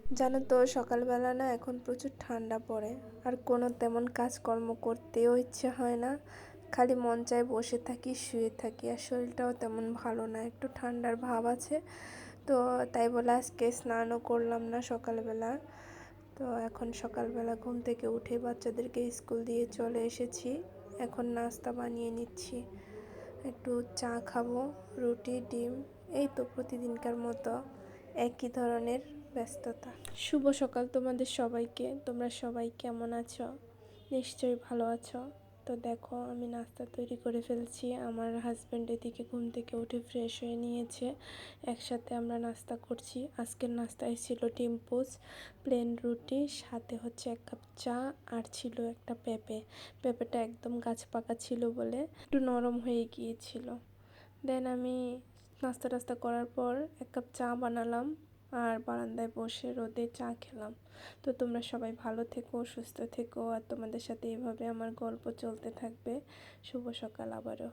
জানো তো সকালবেলা না এখন প্রচুর ঠান্ডা পড়ে, আর কোনো তেমন কাজকর্ম করতেও ইচ্ছে হয় না। খালি মন চায় বসে থাকি, শুয়ে থাকি, আর শরীরটাও তেমন ভালো না, একটু ঠান্ডার ভাব আছে। তো তাই বলে আজকে স্নানও করলাম না সকালবেলা। তো এখন সকালবেলা ঘুম থেকে উঠে বাচ্চাদেরকে স্কুল দিয়ে চলে এসেছি। এখন নাস্তা বানিয়ে নিচ্ছি, একটু চা খাবো, রুটি ডিম, এই তো প্রতিদিনকার মতো একই ধরনের ব্যস্ততা। শুভ সকাল তোমাদের সবাইকে। তোমরা সবাই কেমন আছো? নিশ্চয়ই ভালো আছো। তো দেখো আমি নাস্তা তৈরি করে ফেলছি। আমার হাজব্যান্ড এদিকে ঘুম থেকে উঠে ফ্রেশ হয়ে নিয়েছে, একসাথে আমরা নাস্তা করছি। আজকের নাস্তায় ছিল ডিম পোচ, প্লেন রুটি, সাথে হচ্ছে 1 কাপ চা, আর ছিল একটা পেঁপেটা একদম গাছ পাকা ছিল বলে একটু নরম হয়ে গিয়েছিল। দেন আমি নাস্তা টাস্তা করার পর 1 কাপ চা বানালাম, আর বারান্দায় বসে রোদে চা খেলাম। তো তোমরা সবাই ভালো থেকো, সুস্থ থেকো, আর তোমাদের সাথে এইভাবে আমার গল্প চলতে থাকবে। শুভ সকাল আবারও।